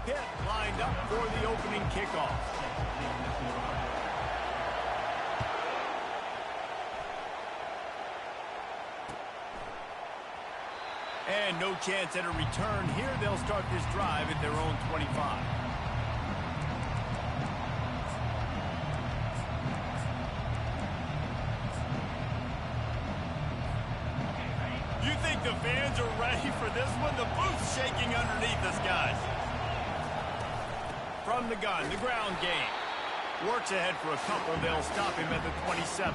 PITT lined up for the opening kickoff. And no chance at a return here. They'll start this drive at their own 25. You think the fans are ready for this one? The booth's shaking underneath us, guys. From the gun, the ground game. Works ahead for a couple. They'll stop him at the 27.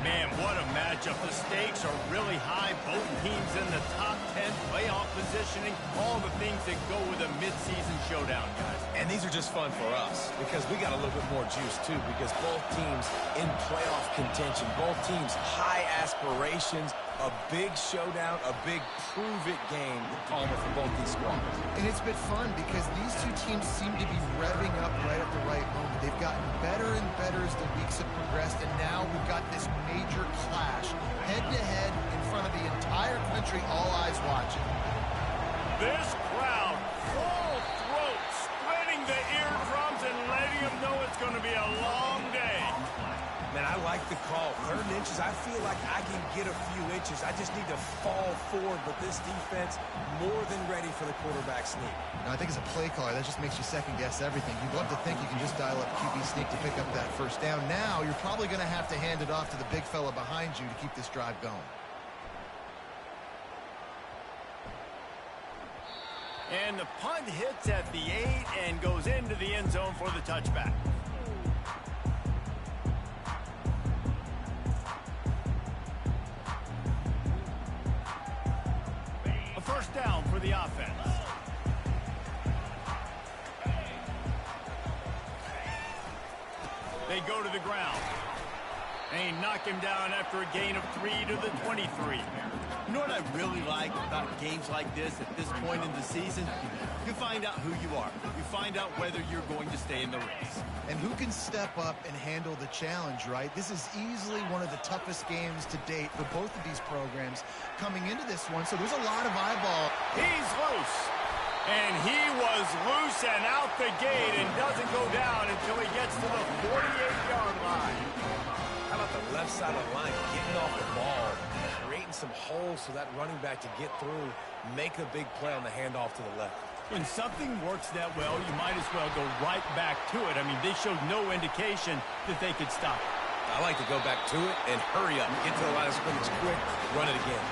Man, what a matchup. The stakes are really high. Both teams in the top 10, playoff positioning, all the things that go with a midseason showdown, guys. And these are just fun for us because we got a little bit more juice, too, because both teams in playoff contention, both teams high aspirations, a big showdown, a big prove-it game, Palmer, for both these squads. And it's been fun because these two teams seem to be revving up right at the right moment. They've gotten better and better as the weeks have progressed, and now we've got this major clash, head-to-head in front of the entire country, all eyes watching. This crowd, full throat, splitting the eardrums and letting them know it's going to be a long day. Man, I like the call. 3rd and inches, I feel like I can get a few inches. I just need to fall forward, but this defense more than ready for the quarterback sneak. Now, I think as a play caller, that just makes you second-guess everything. You'd love to think you can just dial up QB sneak to pick up that first down. Now, you're probably going to have to hand it off to the big fella behind you to keep this drive going. And the punt hits at the 8 and goes into the end zone for the touchback. First down for the offense. They go to the ground. They knock him down after a gain of 3 to the 23. You know what I really like about games like this at this point in the season? You find out who you are. You find out whether you're going to stay in the race. And who can step up and handle the challenge, right? This is easily one of the toughest games to date for both of these programs coming into this one, so there's a lot of eyeball. He's loose. And he was loose and out the gate and doesn't go down until he gets to the 48-yard line. How about the left side of the line, getting off the ball, creating some holes so that running back to get through, make a big play on the handoff to the left. When something works that well, you might as well go right back to it. I mean, they showed no indication that they could stop it. I like to go back to it and hurry up. Get to the line of scrimmage quick, run it again.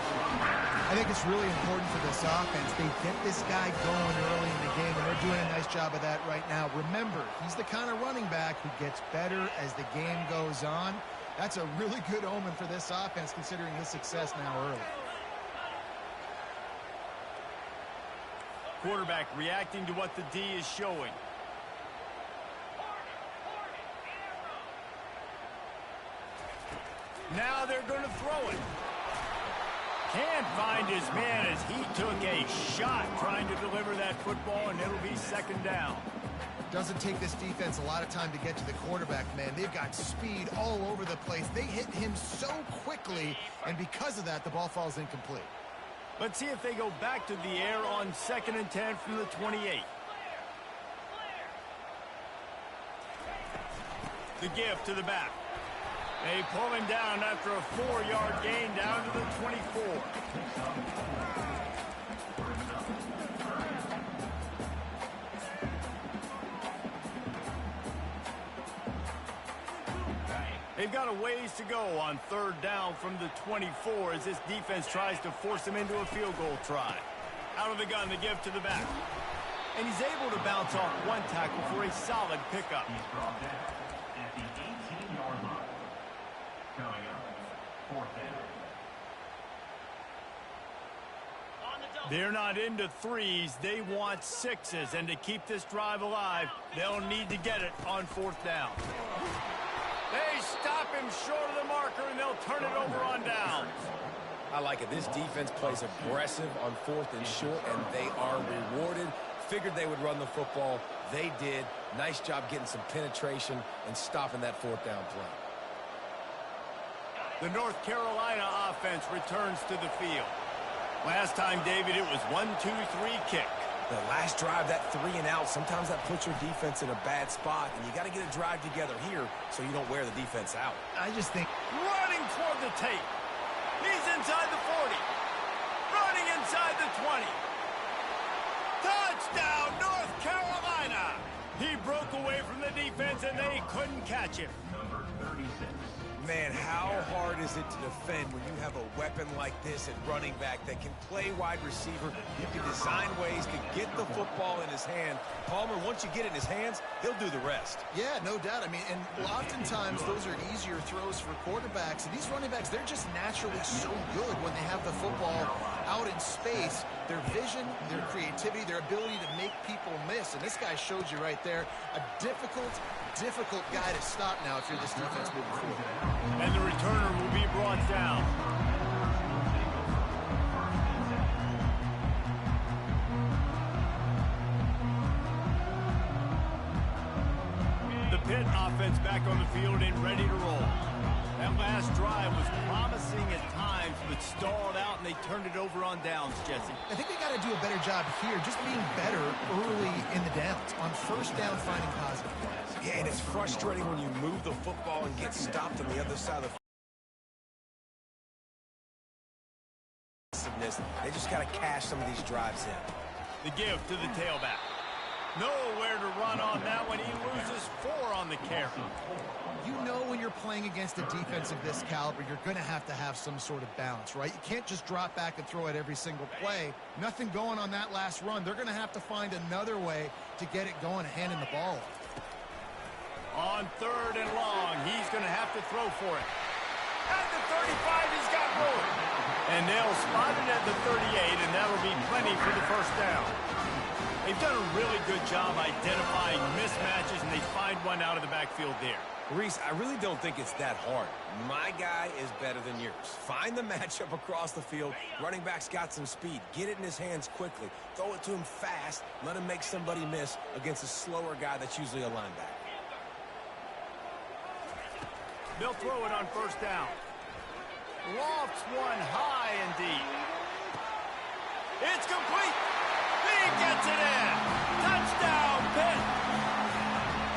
I think it's really important for this offense. They get this guy going early in the game, and they're doing a nice job of that right now. Remember, he's the kind of running back who gets better as the game goes on. That's a really good omen for this offense, considering his success now early. Quarterback reacting to what the D is showing. Now they're going to throw it. Can't find his man as he took a shot trying to deliver that football, and it'll be 2nd down. Doesn't take this defense a lot of time to get to the quarterback, man. They've got speed all over the place. They hit him so quickly, and because of that, the ball falls incomplete. Let's see if they go back to the air on 2nd and 10 from the 28. The give to the back. They pull him down after a 4-yard gain down to the 24. They've got a ways to go on 3rd down from the 24 as this defense tries to force them into a field goal try. Out of the gun, the give to the back. And he's able to bounce off one tackle for a solid pickup. He's brought down at the 18-yard line. Coming up, 4th down. They're not into 3s. They want 6s. And to keep this drive alive, they'll need to get it on 4th down. They stop him short of the marker, and they'll turn it over on downs. I like it. This defense plays aggressive on 4th and short, and they are rewarded. Figured they would run the football. They did. Nice job getting some penetration and stopping that 4th down play. The North Carolina offense returns to the field. Last time, David, it was 1-2-3 kick. The last drive, that 3 and out, sometimes that puts your defense in a bad spot, and you got to get a drive together here so you don't wear the defense out. I just think Running toward the tape. He's inside the 40. Running inside the 20. Touchdown, North Carolina! He broke away from the defense, and they couldn't catch him. Number 36. Man, how hard is it to defend when you have a weapon like this at running back that can play wide receiver? You can design ways to get the football in his hand. Palmer, once you get it in his hands, he'll do the rest. Yeah, no doubt. I mean, and oftentimes those are easier throws for quarterbacks. And these running backs, they're just naturally so good when they have the football out in space. Their vision, their creativity, their ability to make people miss. And this guy showed you right there a difficult guy to stop now if you're this defense moving forward. And the returner will be brought down. The PITT offense back on the field and ready to roll. That last drive was promising at times, but stalled out, and they turned it over on downs, Jesse. I think they got to do a better job here, just being better early in the downs. On first down, finding positive plays. Yeah, and it's frustrating when you move the football and get stopped on the other side of the field. They just got to cash some of these drives in. The give to the tailback. Nowhere to run on that one. He loses 4 on the carry. You know when you're playing against a defense of this caliber, you're going to have some sort of balance, right? You can't just drop back and throw it every single play. Nothing going on that last run. They're going to have to find another way to get it going, handing the ball off. On 3rd and long, he's going to have to throw for it. At the 35, he's got room. And they'll spot it at the 38, and that'll be plenty for the first down. They've done a really good job identifying mismatches, and they find one out of the backfield there. Reese, I really don't think it's that hard. My guy is better than yours. Find the matchup across the field. Running back's got some speed. Get it in his hands quickly. Throw it to him fast. Let him make somebody miss against a slower guy that's usually a linebacker. They'll throw it on first down. Lofts one high and deep. It's complete. He gets it in. Touchdown, PITT.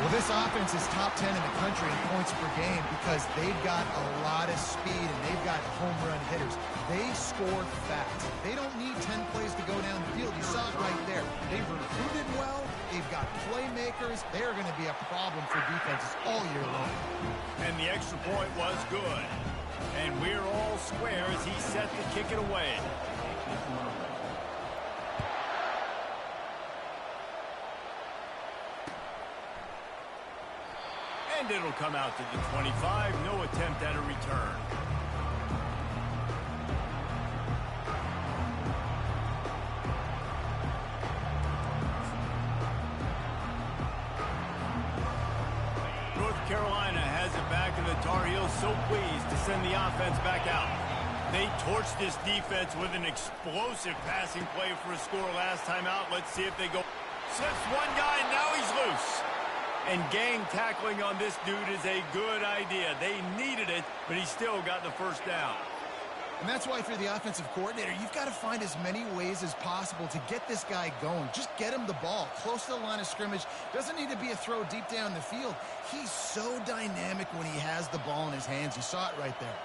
Well, this offense is top 10 in the country in points per game because they've got a lot of speed and they've got home run hitters. They score fast. They don't need 10 plays to go down the field. You saw it right there. They've recruited well. They've got playmakers. They are going to be a problem for defenses all year long. And the extra point was good. And we're all square as he set to kick it away. And it'll come out to the 25. No attempt at a return. North Carolina has it back, and the Tar Heels so pleased to send the offense back out. They torched this defense with an explosive passing play for a score last time out. Let's see if they go. Slips one guy, and now he's loose. And gang tackling on this dude is a good idea. They needed it, but he still got the first down. And that's why if you're the offensive coordinator, you've got to find as many ways as possible to get this guy going. Just get him the ball close to the line of scrimmage. Doesn't need to be a throw deep down the field. He's so dynamic when he has the ball in his hands. You saw it right there.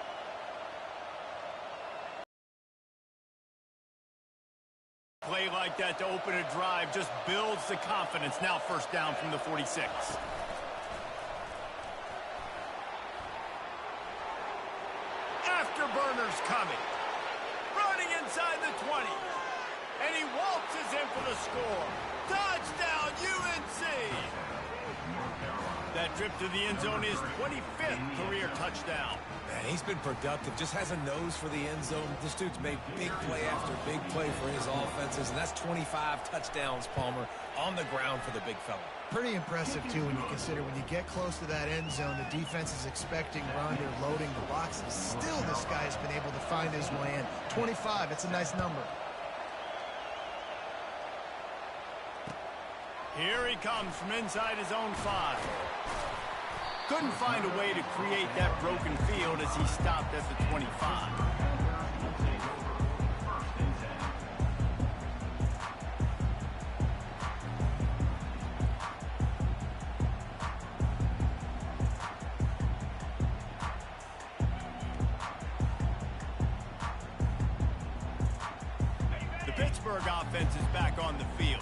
Play like that to open a drive just builds the confidence. Now first down from the 46. Afterburners coming. Running inside the 20. And he waltzes in for the score. Touchdown, UNC! That trip to the end zone is 25th career touchdown. Man, he's been productive, just has a nose for the end zone. This dude's made big play after big play for his offenses, and that's 25 touchdowns, Palmer, on the ground for the big fella. Pretty impressive, too, when you consider when you get close to that end zone, the defense is expecting run, they're loading the boxes. Still, this guy's been able to find his way in. 25, it's a nice number. Here he comes from inside his own 5. Couldn't find a way to create that broken field as he stopped at the 25. Pittsburgh offense is back on the field.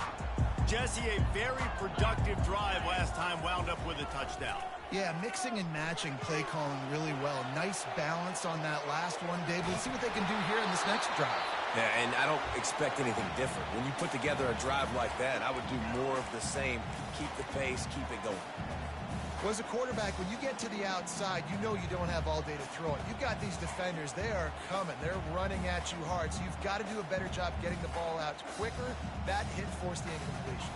Jesse, a very productive drive last time wound up with a touchdown. Yeah, mixing and matching play calling really well. Nice balance on that last one, David. Let's see what they can do here in this next drive. Yeah, and I don't expect anything different. When you put together a drive like that, I would do more of the same. Keep the pace, keep it going. Well, as a quarterback, when you get to the outside, you know you don't have all day to throw it. You've got these defenders. They are coming. They're running at you hard. So you've got to do a better job getting the ball out quicker. That hit forced the incompletion.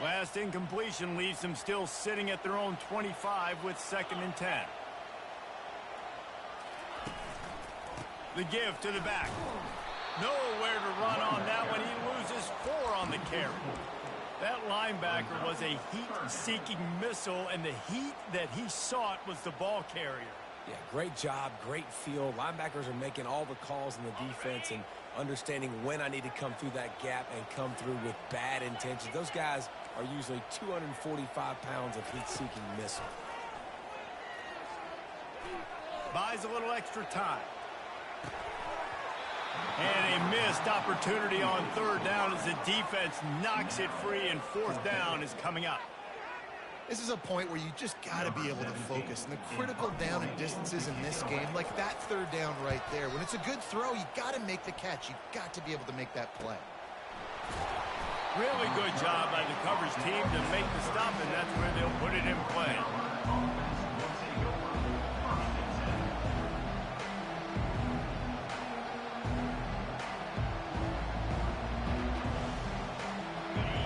Last incompletion leaves them still sitting at their own 25 with 2nd and 10. The give to the back. Nowhere to run on that one. He loses 4 on the carry. That linebacker was a heat-seeking missile, and the heat that he sought was the ball carrier. Yeah, great job, great feel. Linebackers are making all the calls in the defense and understanding when I need to come through that gap and come through with bad intentions. Those guys are usually 245 pounds of heat-seeking missile. Buys a little extra time. And a missed opportunity on 3rd down as the defense knocks it free, and 4th down is coming up. This is a point where you just got to be able to focus. And the critical down and distances in this game, like that 3rd down right there, when it's a good throw, you got to make the catch. You got to be able to make that play. Really good job by the coverage team to make the stop, and that's where they'll put it in play.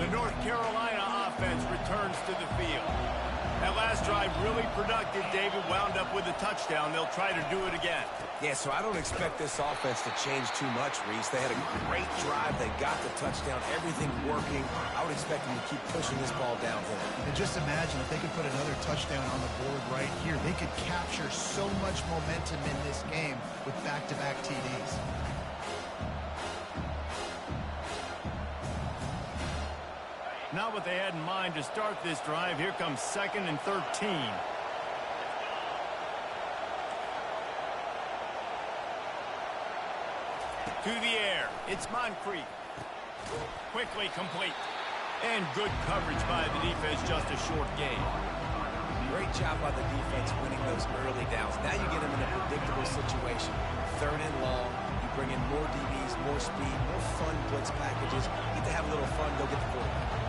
The North Carolina offense returns to the field. That last drive really productive. David wound up with a touchdown. They'll try to do it again. Yeah, so I don't expect this offense to change too much, Reese. They had a great drive. They got the touchdown. Everything working. I would expect them to keep pushing this ball downhill. And just imagine if they could put another touchdown on the board right here. They could capture so much momentum in this game with back-to-back TDs. Not what they had in mind to start this drive. Here comes 2nd and 13. To the air. It's Moncrief. Quickly complete. And good coverage by the defense, just a short game. Great job by the defense winning those early downs. Now you get them in a predictable situation. 3rd and long. You bring in more DBs, more speed, more fun blitz packages. You get to have a little fun, go get the quarterback.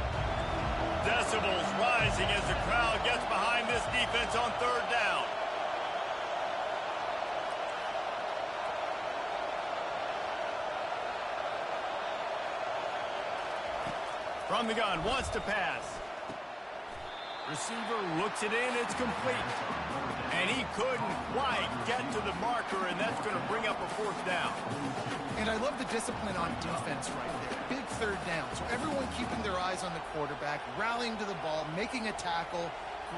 Decibels rising as the crowd gets behind this defense on 3rd down. From the gun, wants to pass. Receiver looks it in, it's complete. And he couldn't quite get to the marker, and that's going to bring up a 4th down. And I love the discipline on defense right there. Big 3rd down. So everyone keeping their eyes on the quarterback, rallying to the ball, making a tackle.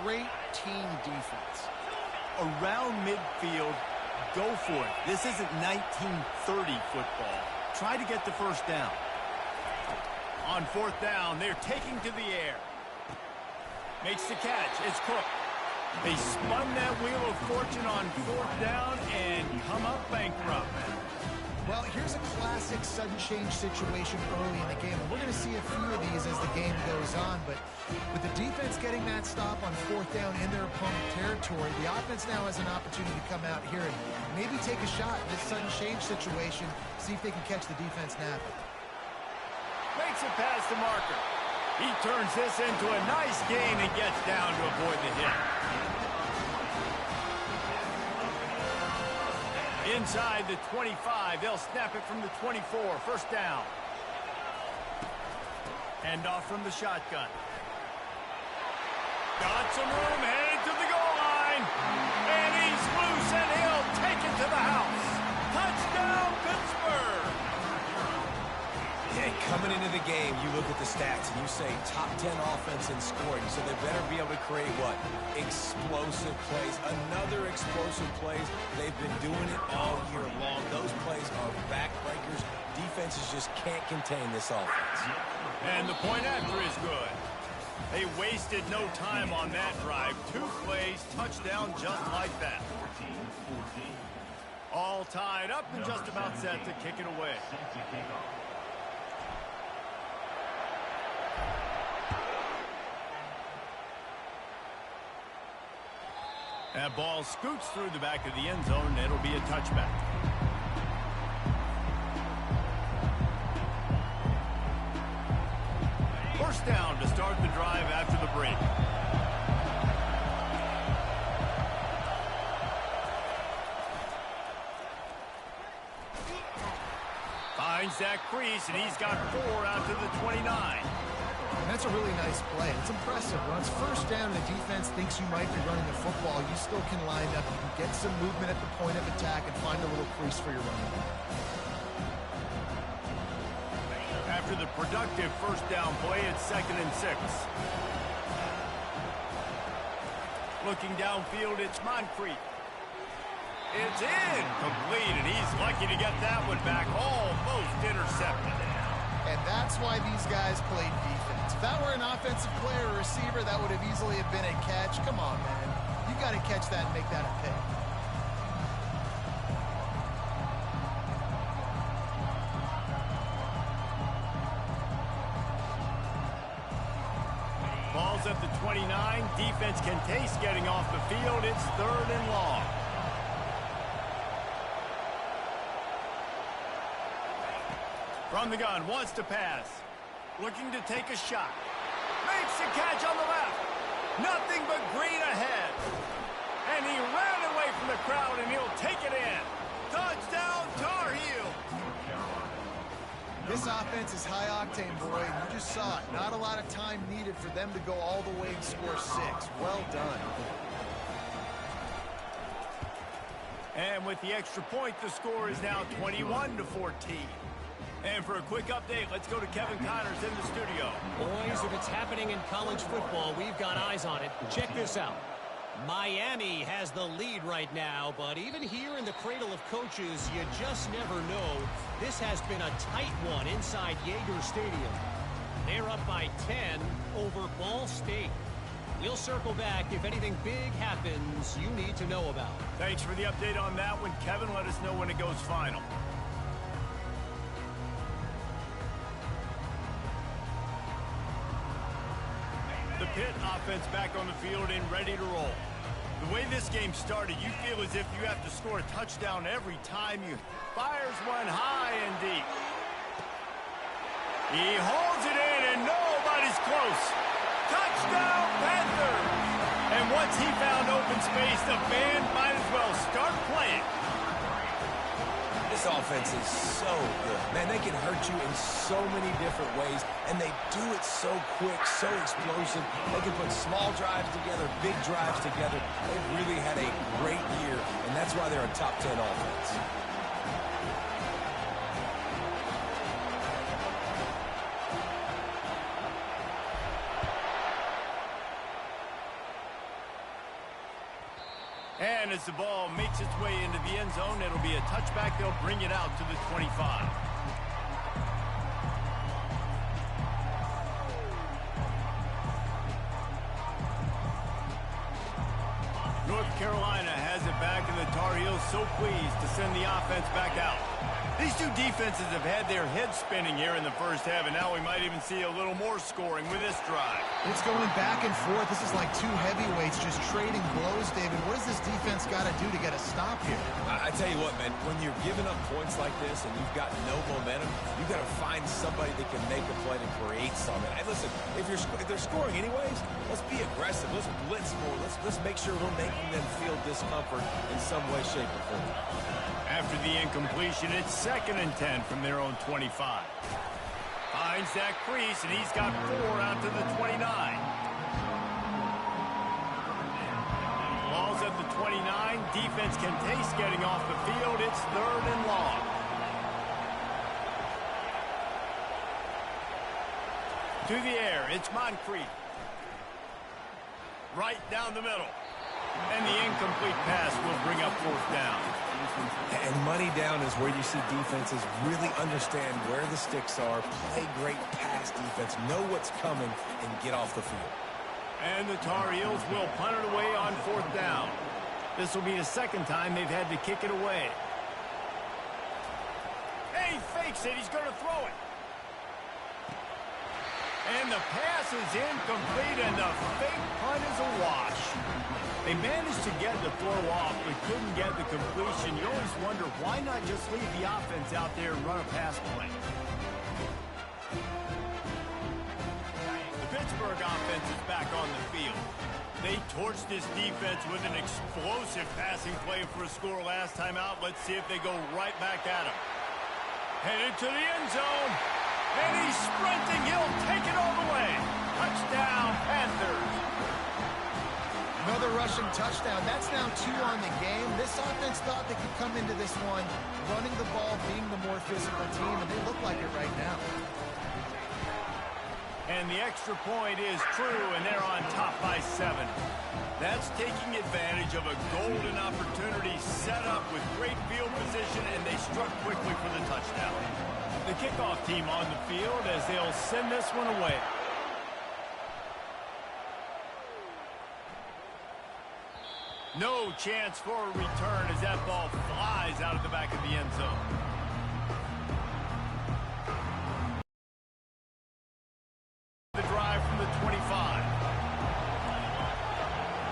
Great team defense. Around midfield, go for it. This isn't 1930 football. Try to get the 1st down. On 4th down, they're taking to the air. Makes the catch. It's Cook. They spun that wheel of fortune on 4th down and come up bankrupt. Well, here's a classic sudden change situation early in the game. And we're going to see a few of these as the game goes on. But with the defense getting that stop on 4th down in their opponent territory, the offense now has an opportunity to come out here and maybe take a shot in this sudden change situation, see if they can catch the defense napping. Makes a pass to Marker. He turns this into a nice gain and gets down to avoid the hit. Inside the 25, they'll snap it from the 24. 1st down. Hand off from the shotgun. Got some room, headed to the goal line. And he's loose, and he'll take it to the house. Touchdown, Pittsburgh. Yeah, coming into the game, you look at the stats and you say top 10 offense in scoring. So they better be able to create what? Explosive plays. Another explosive plays. They've been doing it all year long. Those plays are backbreakers. Defenses just can't contain this offense. And the point after is good. They wasted no time on that drive. 2 plays, touchdown just like that. All tied up and just about set to kick it away. Set to kick off. That ball scoots through the back of the end zone. It'll be a touchback. First down to start the drive after the break. Finds that crease, and he's got 4 out to the 29. And that's a really nice play. It's impressive. When it's first down and the defense thinks you might be running the football, you still can line up. You can get some movement at the point of attack and find a little crease for your running back. After the productive first down play, it's 2nd and 6. Looking downfield, it's Moncrief. It's incomplete, and he's lucky to get that one back. Almost intercepted. And that's why these guys played defense. If that were an offensive player or receiver, that would have easily have been a catch. Come on, man. You got to catch that and make that a pick. Ball's at the 29. Defense can taste getting off the field. It's 3rd and long. From the gun, wants to pass. Looking to take a shot. Makes the catch on the left. Nothing but green ahead. And he ran away from the crowd, and he'll take it in. Touchdown, Tar Heels. This offense is high octane, boy, and you just saw it. Not a lot of time needed for them to go all the way and score 6. Well done. And with the extra point, the score is now 21-14. And for a quick update, let's go to Kevin Connors in the studio. Boys, if it's happening in college football, we've got eyes on it. Check this out. Miami has the lead right now, but even here in the cradle of coaches, you just never know. This has been a tight one inside Yager Stadium. They're up by 10 over Ball State. We'll circle back if anything big happens you need to know about. Thanks for the update on that one, Kevin. Let us know when it goes final. The Pitt offense back on the field and ready to roll. The way this game started, you feel as if you have to score a touchdown every time you fires one high and deep. He holds it in and nobody's close. Touchdown, Panthers! And once he found open space, the band might as well start playing. This offense is so good. Man, they can hurt you in so many different ways, and they do it so quick, so explosive. They can put small drives together, big drives together. They've really had a great year, and that's why they're a top 10 offense. And as the ball makes its way into the end zone, it'll be a touchback. They'll bring it out to the 25. North Carolina has it back, and the Tar Heels so pleased to send the offense back out. These two defenses have had their heads spinning here in the first half, and now we might even see a little more scoring with this drive. It's going back and forth. This is like two heavyweights just trading blows, David. What does this defense got to do to get a stop here? I tell you what, man, when you're giving up points like this and you've got no momentum, you've got to find somebody that can make a play to create something. Hey, listen, if they're scoring anyways, let's be aggressive. Let's blitz more. Let's make sure we're making them feel discomfort in some way, shape, or form. After the incompletion, it's 2nd and 10 from their own 25. Finds that crease, and he's got 4 out to the 29. Ball's at the 29. Defense can taste getting off the field. It's 3rd and long. To the air, it's Moncrief. Right down the middle. And the incomplete pass will bring up 4th down. And money down is where you see defenses really understand where the sticks are, play great pass defense, know what's coming, and get off the field. And the Tar Heels will punt it away on 4th down. This will be the 2nd time they've had to kick it away. fakes it. He's going to throw it. And the pass is incomplete, and the fake punt is a wash. They managed to get the throw off, but couldn't get the completion. You always wonder, why not just leave the offense out there and run a pass play? The Pittsburgh offense is back on the field. They torched this defense with an explosive passing play for a score last time out. Let's see if they go right back at him. Headed to the end zone. And he's sprinting. He'll take it all the way. Touchdown, Panthers. Another rushing touchdown. That's now 2 on the game. This offense thought they could come into this one running the ball, being the more physical team, and they look like it right now. And the extra point is true, and they're on top by 7. That's taking advantage of a golden opportunity set up with great field position, and they struck quickly for the touchdown. The kickoff team on the field as they'll send this one away. No chance for a return as that ball flies out of the back of the end zone. The drive from the 25.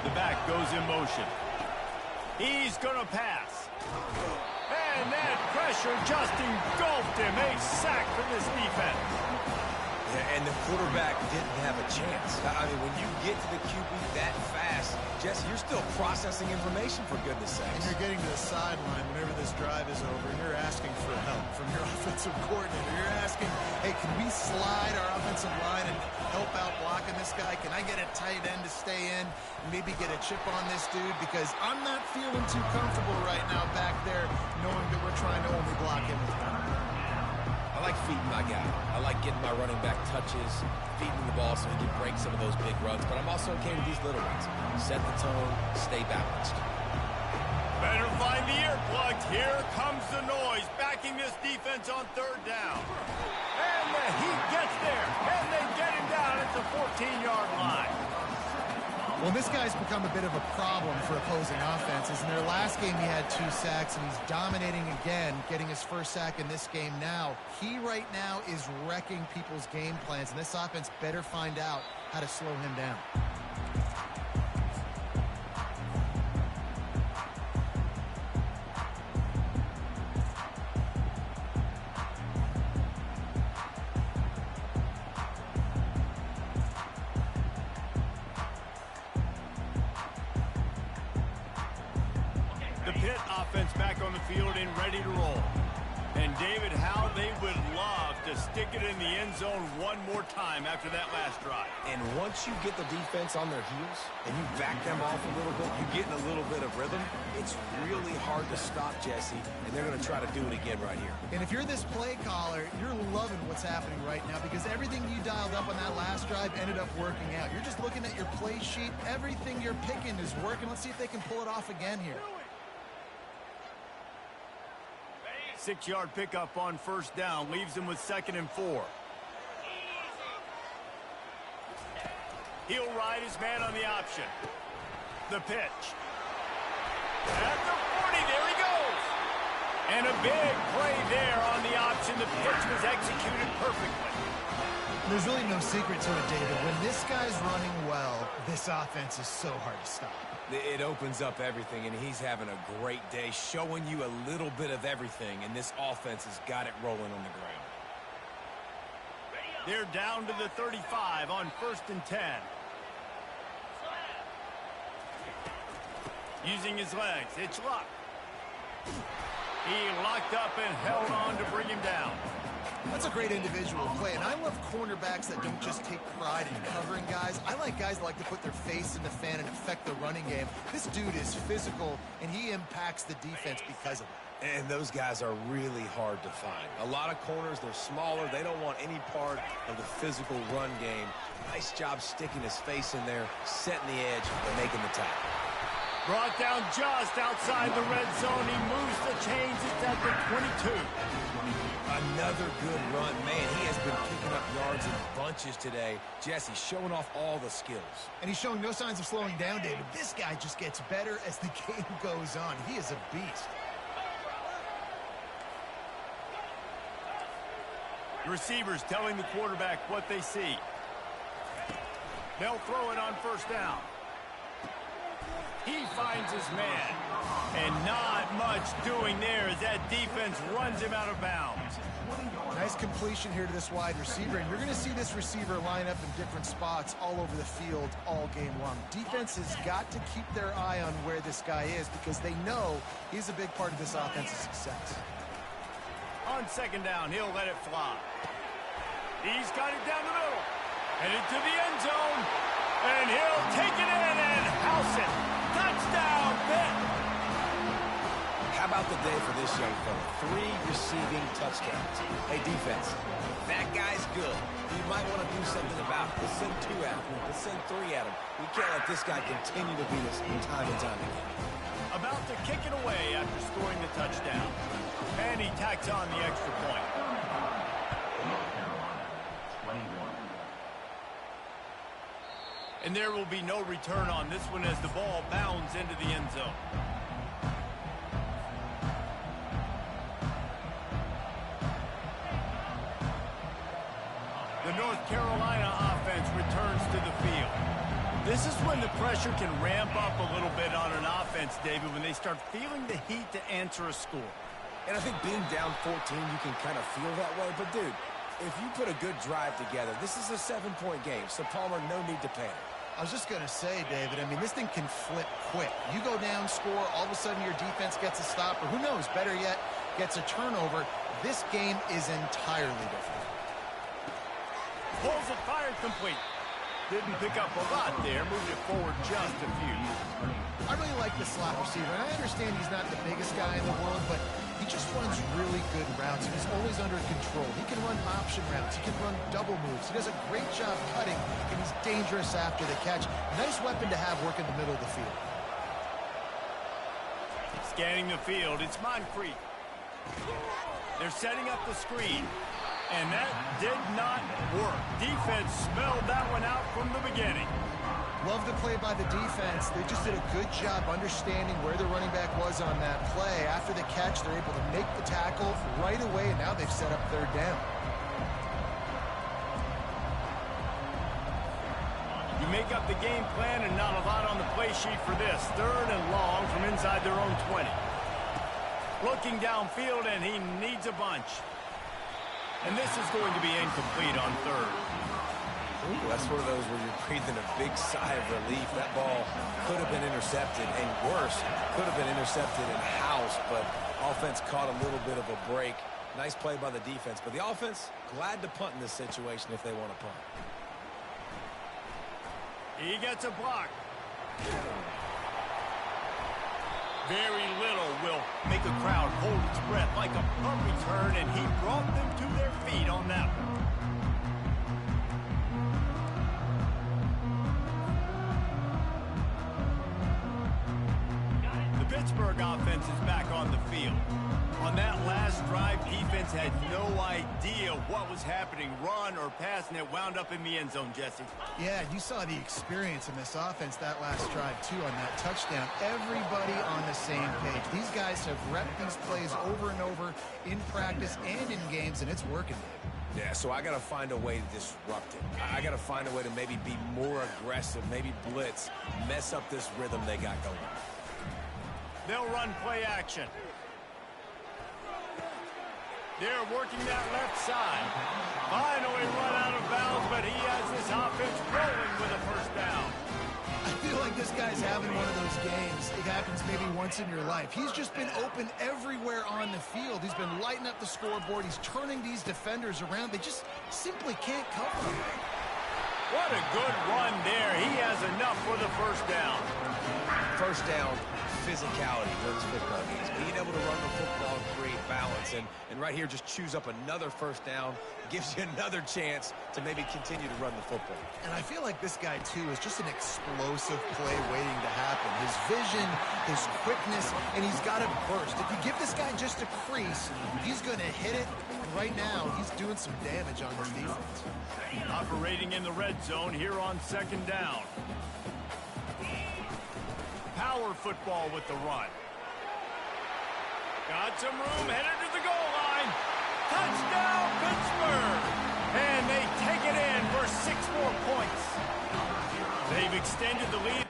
The back goes in motion. He's going to pass. And that pressure just engulfed him. A sack for this defense. Yeah, and the quarterback didn't have a chance. I mean, when you get to the QB that fast, Jesse, you're still processing information, for goodness sakes. And you're getting to the sideline whenever this drive is over, and you're asking for help from your offensive coordinator. You're asking, hey, can we slide our offensive line and help out blocking this guy? Can I get a tight end to stay in and maybe get a chip on this dude? Because I'm not feeling too comfortable right now back there knowing that we're trying to only block him with one. I like feeding my guy. I like getting my running back touches, feeding the ball so he can break some of those big runs. But I'm also okay with these little ones. Set the tone, stay balanced. Better find the earplugs. Here comes the noise, backing this defense on 3rd down. And the Heat gets there, and they get him down at the 14-yard line. Well, this guy's become a bit of a problem for opposing offenses. In their last game, he had 2 sacks, and he's dominating again, getting his first sack in this game now. He right now is wrecking people's game plans, and this offense better find out how to slow him down. PITT offense back on the field and ready to roll. And David, how they would love to stick it in the end zone one more time after that last drive. And once you get the defense on their heels and you back them off a little bit, you get in a little bit of rhythm, it's really hard to stop, Jesse, and they're going to try to do it again right here. And if you're this play caller, you're loving what's happening right now because everything you dialed up on that last drive ended up working out. You're just looking at your play sheet. Everything you're picking is working. Let's see if they can pull it off again here. 6-yard pickup on 1st down leaves him with 2nd and 4. He'll ride his man on the option. The pitch. At the 40, there he goes. And a big play there on the option. The pitch was executed perfectly. There's really no secret to it, David. When this guy's running well, this offense is so hard to stop. It opens up everything, and he's having a great day, showing you a little bit of everything, and this offense has got it rolling on the ground. They're down to the 35 on 1st and 10. Using his legs, it's Luck. He locked up and held on to bring him down. That's a great individual play, and I love cornerbacks that don't just take pride in covering guys. I like guys that like to put their face in the fan and affect the running game. This dude is physical, and he impacts the defense because of it. And those guys are really hard to find. A lot of corners, they're smaller. They don't want any part of the physical run game. Nice job sticking his face in there, setting the edge, and making the tackle. Brought down just outside the red zone. He moves the chains. It's at the 22. Another good run. Man, he has been picking up yards in bunches today. Jesse showing off all the skills. And he's showing no signs of slowing down, David. This guy just gets better as the game goes on. He is a beast. The receivers telling the quarterback what they see. They'll throw it on first down. He finds his man. And not much doing there as that defense runs him out of bounds. Nice completion here to this wide receiver, and you're going to see this receiver line up in different spots all over the field all game long. Defense has got to keep their eye on where this guy is because they know he's a big part of this offensive success. On second down, he'll let it fly. He's got it down the middle. Headed to the end zone. And he'll take it in and house it. Touchdown, Pitt. How about the day for this young fella? 3 receiving touchdowns. Hey, defense, that guy's good. You might want to do something about it. Let's send 2 at him. Let's send 3 at him. We can't let this guy continue to beat us time and time again. About to kick it away after scoring the touchdown. And he tacks on the extra point. And there will be no return on this one as the ball bounds into the end zone. The North Carolina offense returns to the field. This is when the pressure can ramp up a little bit on an offense, David, when they start feeling the heat to answer a score. And I think being down 14, you can kind of feel that way. But, dude, if you put a good drive together, this is a 7-point game. So, Palmer, no need to panic. I was just going to say, David, I mean, this thing can flip quick. You go down, score, all of a sudden your defense gets a stop, or who knows, better yet, gets a turnover. This game is entirely different. Pulls it, fired complete. Didn't pick up a lot there, moved it forward just a few. I really like the slot receiver, and I understand he's not the biggest guy in the world, but he just runs really good routes. He's always under control. He can run option routes. He can run double moves. He does a great job cutting, and he's dangerous after the catch. Nice weapon to have working the middle of the field. Scanning the field, it's Moncrief. They're setting up the screen. And that did not work. Defense smelled that one out from the beginning. Love the play by the defense. They just did a good job understanding where the running back was on that play. After the catch, they're able to make the tackle right away, and now they've set up third down. You make up the game plan and not a lot on the play sheet for this. 3rd and long from inside their own 20. Looking downfield, and he needs a bunch. And this is going to be incomplete on 3rd. Ooh, that's one of those where you're breathing a big sigh of relief. That ball could have been intercepted, and worse, could have been intercepted in house, but offense caught a little bit of a break. Nice play by the defense, but the offense glad to punt in this situation if they want to punt. He gets a block. Very little will make a crowd hold its breath like a punt return, and he brought them to their feet on that one. The Pittsburgh offense is back on the field. On that last drive, defense had no idea what was happening, run or pass, and it wound up in the end zone, Jesse. Yeah, you saw the experience in this offense that last drive, too, on that touchdown. Everybody on the same page. These guys have repped these plays over and over in practice and in games, and it's working. Yeah, so I got to find a way to disrupt it. I got to find a way to maybe be more aggressive, maybe blitz, mess up this rhythm they got going. They'll run play action. They're working that left side. Finally run out of bounds, but he has this offense rolling with a first down. I feel like this guy's having one of those games. It happens maybe once in your life. He's just been open everywhere on the field. He's been lighting up the scoreboard. He's turning these defenders around. They just simply can't cover him. What a good run there. He has enough for the first down. First down, physicality during football games. Being able to run the football and create balance. And right here, just choose up another first down. Gives you another chance to maybe continue to run the football. And I feel like this guy, too, is just an explosive play waiting to happen. His vision, his quickness, and he's got it burst. If you give this guy just a crease, he's going to hit it. And right now, he's doing some damage on this defense. Operating in the red zone here on second down. Power football with the run. Got some room, headed to the goal line. Touchdown, Pittsburgh! 6 more points. They've extended the lead.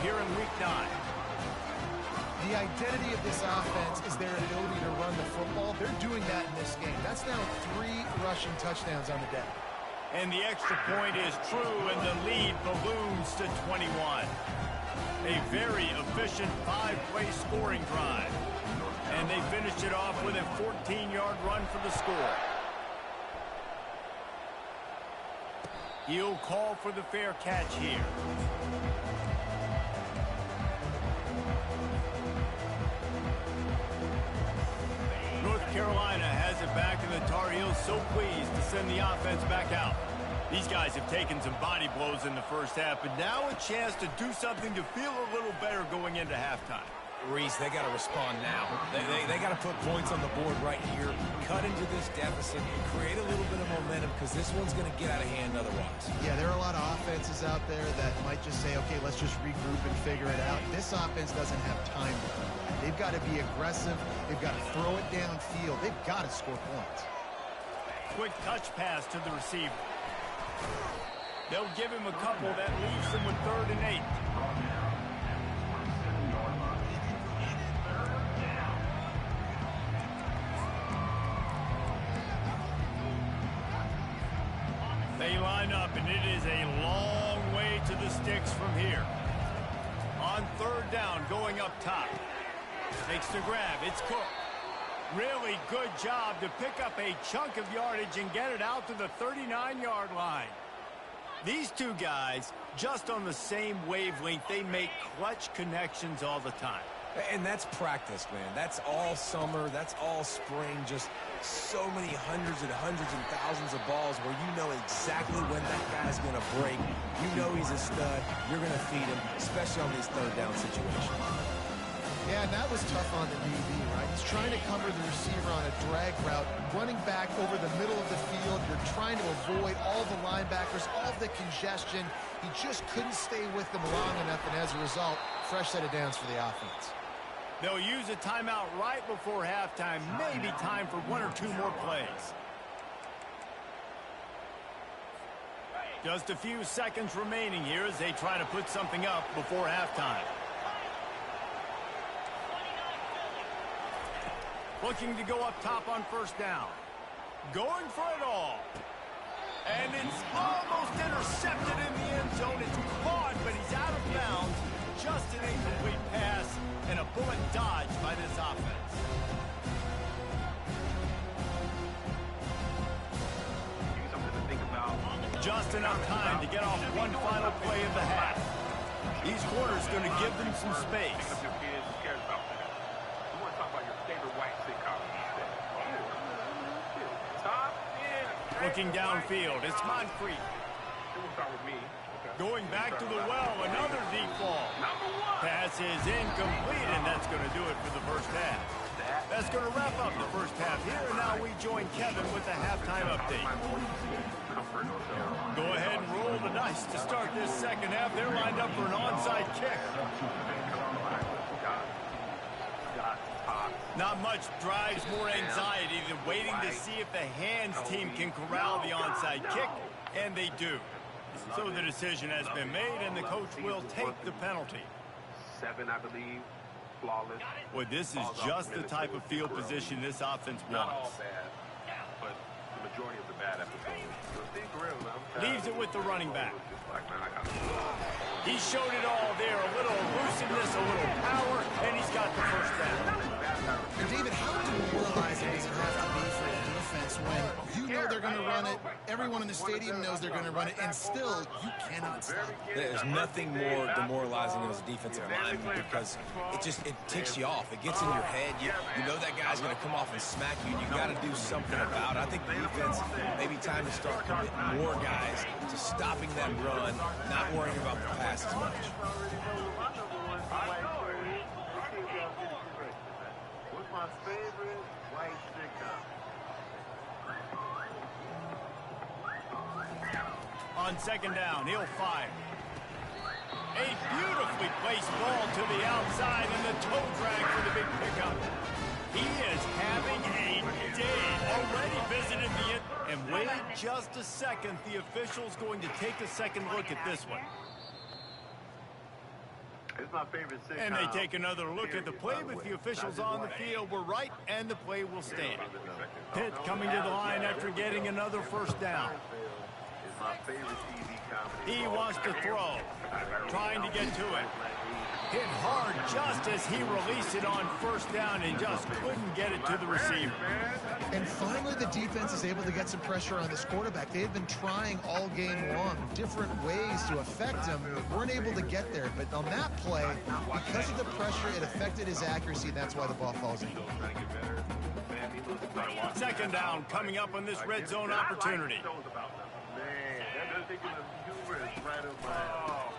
Here in week 9. The identity of this offense is their ability to run the football. They're doing that in this game. That's now 3 rushing touchdowns on the day. And the extra point is true, and the lead balloons to 21. A very efficient 5-play scoring drive. And they finished it off with a 14-yard run for the score. He'll call for the fair catch here. Carolina has it back, and the Tar Heels so pleased to send the offense back out. These guys have taken some body blows in the first half, but now a chance to do something to feel a little better going into halftime. Reese, they got to respond now. They got to put points on the board right here, cut into this deficit, and create a little bit of momentum, because this one's going to get out of hand otherwise. Yeah, there are a lot of offenses out there that might just say, okay, let's just regroup and figure it out. This offense doesn't have time. They've got to be aggressive. They've got to throw it downfield. They've got to score points. Quick touch pass to the receiver. They'll give him a couple. That leaves them with 3rd and 8. They line up, and it is a long way to the sticks from here. On 3rd down, going up top. Makes the grab. It's Cook. Really good job to pick up a chunk of yardage and get it out to the 39-yard line. These two guys, just on the same wavelength, they make clutch connections all the time. And that's practice, man. That's all summer. That's all spring. Just so many hundreds and thousands of balls where you know exactly when that guy's going to break. You know he's a stud. You're going to feed him, especially on these 3rd down situations. Yeah, and that was tough on the DB, right? He's trying to cover the receiver on a drag route, running back over the middle of the field. You're trying to avoid all the linebackers, all the congestion. He just couldn't stay with them long enough, and as a result, fresh set of downs for the offense. They'll use a timeout right before halftime. Maybe time for 1 or 2 more plays. Just a few seconds remaining here as they try to put something up before halftime. Looking to go up top on 1st down. Going for it all. And it's almost intercepted in the end zone. It's caught, but he's out of bounds. Just an incomplete pass and a bullet dodge by this offense. Just enough time to get off one final play of the half. These corners going to give them some space. Looking downfield, it's Moncrief. Going back to the well, another deep ball. Pass is incomplete, and that's going to do it for the first half. That's going to wrap up the first half here, and now we join Kevin with the halftime update. Go ahead and roll the dice to start this second half. They're lined up for an onside kick. Not much drives more anxiety than waiting to see if the hands team can corral the onside kick, and they do. So the decision has been made, and the coach will take the penalty. 7, I believe. Flawless. Well, this is just the type of field position this offense Not all wants. bad, but the majority of the bad episodes. Leaves it with the running back. He showed it all there. A little elusiveness, a little power, and he's got the first down. And David, how demoralizing does it have to be for a defense when you know they're going to run it, everyone in the stadium knows they're going to run it, and still you cannot stop it? There's nothing more demoralizing as a defensive lineman because it ticks you off. It gets in your head. You know that guy's going to come off and smack you, and you got to do something about it. I think the defense, maybe time to start committing more guys to stopping that run, not worrying about the pass as much. What's my favorite white sitcom? On second down, he'll fire. A beautifully placed ball to the outside, and the toe drag for the big pickup. He is having a day. Already visited the end. And wait just a second. The official's going to take a second look at this one. It's my favorite sitcom. And they take another look at the play, but the officials on the field were right, and the play will stand. Pitt coming to the line after getting another first down. It's my favorite TV comedy. He wants to throw, trying to get to it. Hit hard just as he released it on first down and just couldn't get it to the receiver. And finally the defense is able to get some pressure on this quarterback. They had been trying all game long different ways to affect him. Weren't able to get there, but on that play, because of the pressure, it affected his accuracy, and that's why the ball falls in. Second down coming up on this red zone opportunity.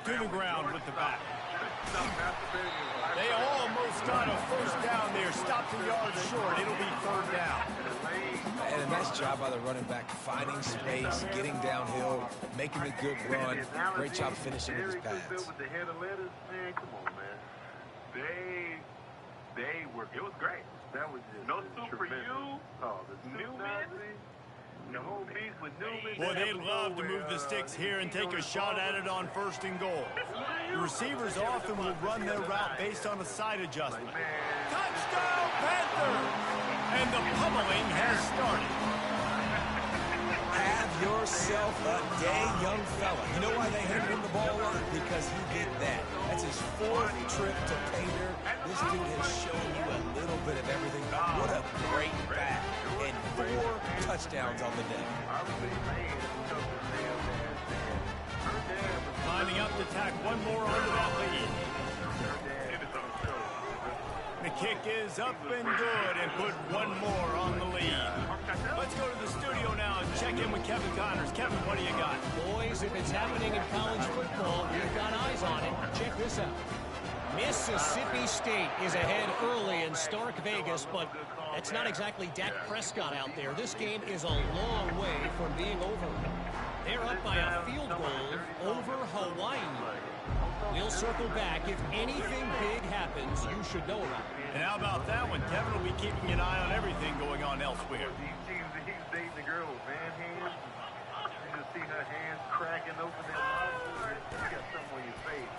To the ground with the back. They almost got a first down there. Stopped the yard short. It'll be third down. And a nice job by the running back, finding space, getting downhill, making a good run. Great job finishing with his pads. With the head of letters, man, come on, man. They were. It was great. That was just no soup for you. Oh, the Newman. The whole beef with Newman. Boy, they'd love to move the sticks here and take a shot at it on first and goal. The receivers often will run their route based on a side adjustment. Touchdown, Panthers! And the pummeling has started. Have yourself a day, young fella. You know why they handed him the ball a lot? Because he did that. That's his 4th trip to pay dirt. This dude has shown you a little bit of everything. What a great back. And 4 touchdowns on the day. Lining up to tack one more onto that lead. The kick is up and good and put one more on the lead. Let's go to the studio now and check in with Kevin Connors. Kevin, what do you got? Boys, if it's happening in college football, we've got eyes on it. Check this out. Mississippi State is ahead early in Stark Vegas, but that's not exactly Dak Prescott out there. This game is a long way from being over. They're up by a field goal over Hawaii. We'll circle back. If anything big happens, you should know about it. And how about that one? Kevin will be keeping an eye on everything going on elsewhere. He's dating the girl with man hands. You just see her hands cracking open their mouth. You got something on your face.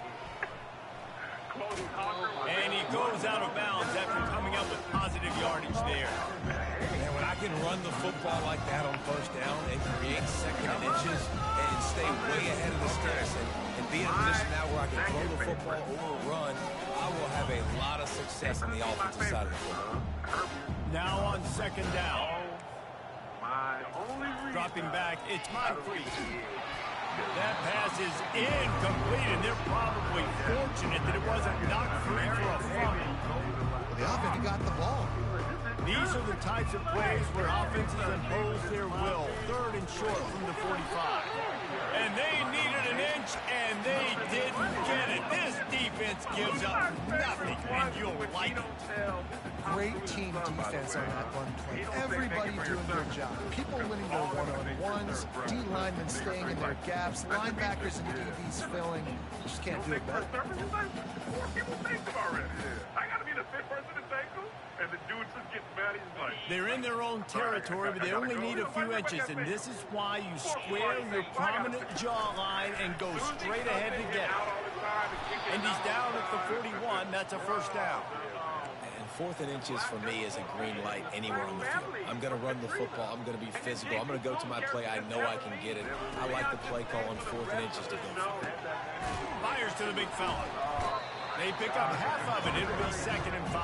And he goes out of bounds after coming up with positive yardage there. And when I can run the football like that on first down and create second and inches and stay way ahead of the sticks and be in a position now where I can throw the football or run, I will have a lot of success on the offensive side of the football. Now on second down. Dropping back, it's Moncrief. That pass is incomplete, and they're probably fortunate that it wasn't knocked free for a fumble. Well, the offense got the ball. These are the types of plays where offenses impose their will. Third and short from the 45. And they needed an inch, and they didn't get it. This defense gives up nothing, and you'll like it. Great team defense on that one play. Everybody doing their job. People winning their one-on-ones, D linemen staying in their gaps, linebackers and DBs filling. You just can't do it better. I got to be the fifth person to tackle. And the dude just gets mad. He's like, They're in their own territory, but they only need a few inches, and this is why you square your prominent jawline and go straight ahead to get it. And he's down at the 41. That's a first down. And 4th and inches for me is a green light anywhere on the field. I'm going to run the football. I'm going to be physical. I'm going to go to my play. I know I can get it. I like the play call on 4th and inches to go for it. Fires to the big fella. They pick up half of it. It'll be 2nd and 5.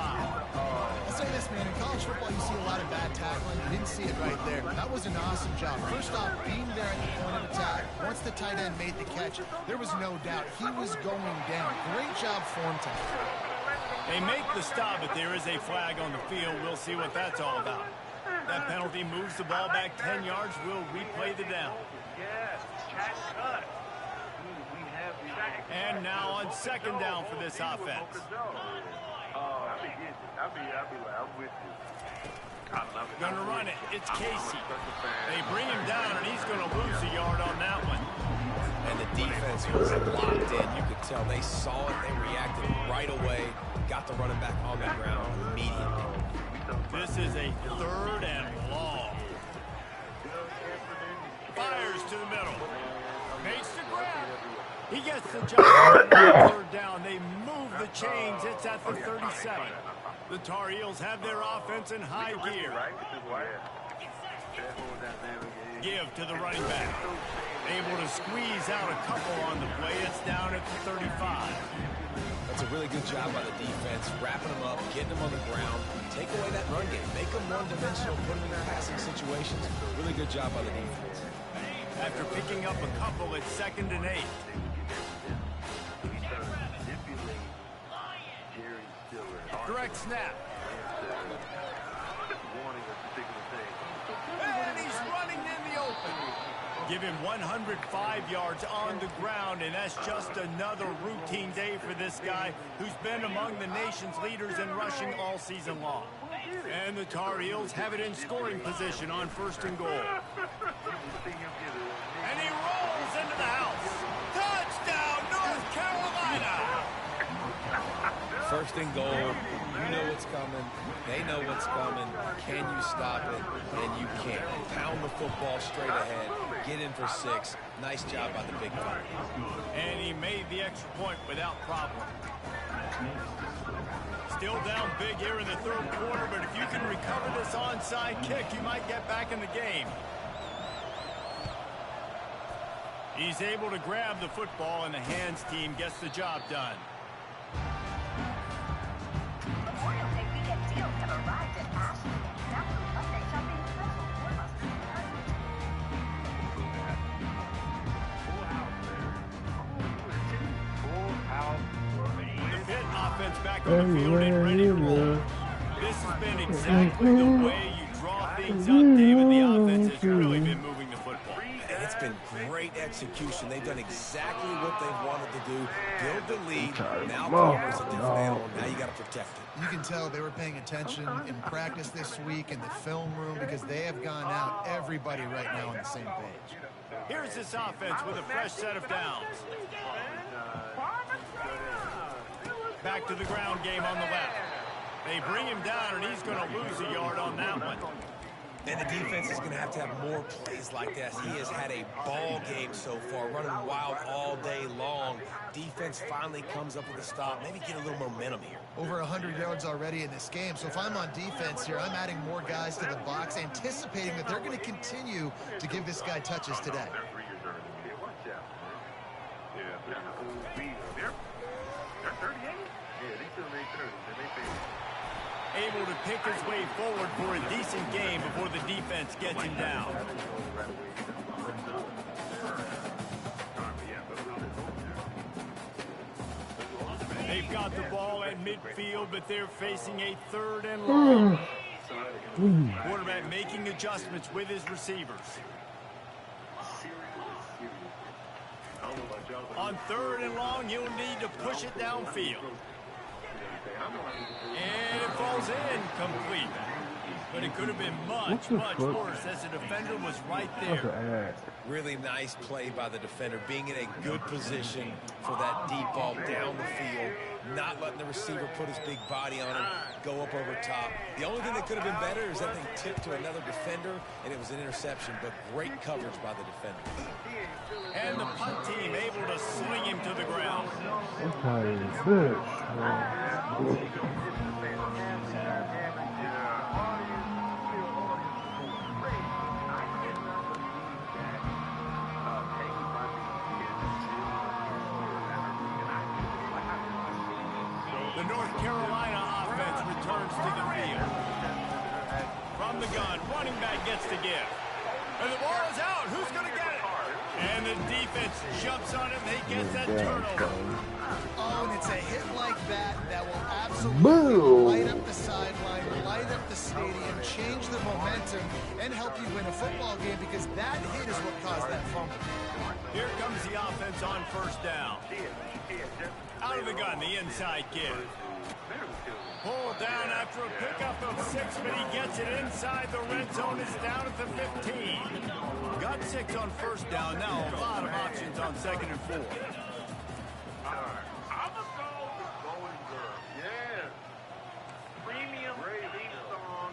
I'll say this, man. In college football, you see a lot of bad tackling. You didn't see it right there. That was an awesome job. First off, being there at the point of attack. Once the tight end made the catch, there was no doubt he was going down. Great job form time. They make the stop, but there is a flag on the field. We'll see what that's all about. That penalty moves the ball back 10 yards. We'll replay the down. yes, catch cut. And now on 2nd down for this offense. I'll be like, I'm with you. I love it. Gonna run it. It's Casey. They bring him down, and he's gonna lose a yard on that one. And the defense was locked in. You could tell they saw it. They reacted right away. Got the running back on the ground immediately. This is a 3rd and long. Fires to the middle. Makes the grab. He gets the job on 3rd down. They move the chains. It's at the 37. The Tar Heels have their offense in high gear. Give to the running back. Able to squeeze out a couple on the play. It's down at the 35. That's a really good job by the defense, wrapping them up, getting them on the ground, take away that run game, make them one-dimensional, put them in passing situations. Really good job by the defense. After picking up a couple, it's 2nd and 8. Direct snap. And he's running in the open. Give him 105 yards on the ground, and that's just another routine day for this guy who's been among the nation's leaders in rushing all season long. And the Tar Heels have it in scoring position on 1st and goal. And he rolls into the house. Touchdown, North Carolina! 1st and goal. You know what's coming. They know what's coming. Can you stop it? And you can't. Pound the football straight ahead. Get in for 6. Nice job by the big guy. And he made the extra point without problem. Still down big here in the 3rd quarter, but if you can recover this onside kick, you might get back in the game. He's able to grab the football, and the hands team gets the job done. Memorial Day weekend deals have arrived at Ashley. Now from Monday shopping special 4 months free The PITT offense back on the field and ready to roll. This has been exactly the way you draw things up, David. The offense has really been moving the football. And it's been great execution. They've done exactly what they've wanted to do. Build the lead. Now Palmer's a different animal. Now you got to protect it. You can tell they were paying attention in practice this week in the film room because they have gone out, everybody right now on the same page. Here's this offense with a fresh set of downs. Back to the ground game on the left. They bring him down, and he's going to lose a yard on that one. And the defense is going to have more plays like this. He has had a ball game so far, running wild all day long. Defense finally comes up with a stop. Maybe get a little momentum here. Over 100 yards already in this game. So if I'm on defense here, I'm adding more guys to the box, anticipating that they're going to continue to give this guy touches today. Able to pick his way forward for a decent game before the defense gets him down. They've got the ball at midfield, but they're facing a 3rd and long. Quarterback making adjustments with his receivers. On 3rd and long, he'll need to push it downfield. And it falls in complete. But it could have been much, much worse as the defender was right there. Really nice play by the defender, being in a good position for that deep ball down the field, not letting the receiver put his big body on him, go up over top. The only thing that could have been better is that thing tipped to another defender, and it was an interception, but great coverage by the defender. And the punt team able to sling him to the ground. The North Carolina offense returns to the field. From the gun, running back gets to give. And the ball is out. Who's going to get it? And the defense jumps on him. He gets that turnover. Oh, and it's a hit like that that will absolutely light up the sideline, light up the stadium, change the momentum, and help you win a football game because that hit is what caused that fumble. Here comes the offense on first down. Out of the gun, the inside give. Pulled down after a pickup of 6, but he gets it inside the red zone. It's down at the 15. Got 6 on first down. Now a lot of options on 2nd and 4. I'm a Golden Girl. Yeah. Premium theme song.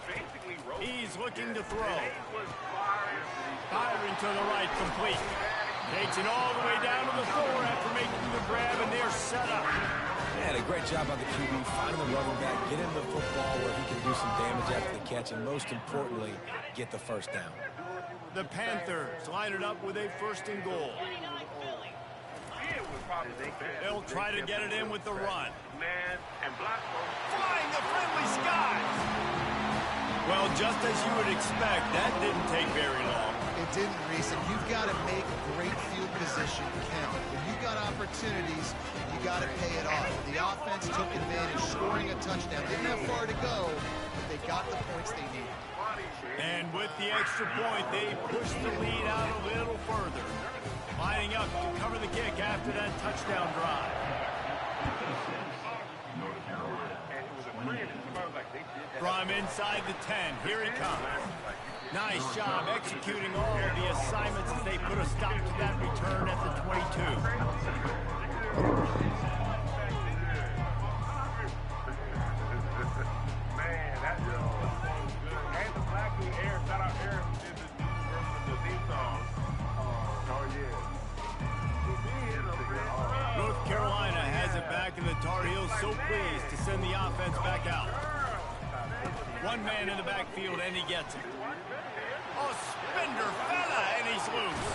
Basically, he's looking to throw. Firing to the right, complete. Takes it all the way down to the 4 after making the grab, and they're set up. Yeah, a great job by the QB, finding the running back, get him the football where he can do some damage after the catch, and most importantly, get the first down. The Panthers line it up with a 1st and goal. They'll try to get it in with the run. Flying the friendly skies. Well, just as you would expect, that didn't take very long. It didn't, Reese, and you've got to make great field position count. When you've got opportunities, you got to pay it off. The offense took advantage, scoring a touchdown. They didn't have far to go, but they got the points they needed. And with the extra point, they pushed the lead out a little further. Lining up to cover the kick after that touchdown drive. From inside the 10, here he comes. Nice job executing all of the assignments as they put a stop to that return at the 22. Man, that's so good. And the black air, shout out Aaron, who did the new version of the theme song. Oh, yeah. North Carolina has it back, and the Tar Heels so pleased to send the offense back out. One man in the backfield, and he gets it. A spender fella, and he's loose.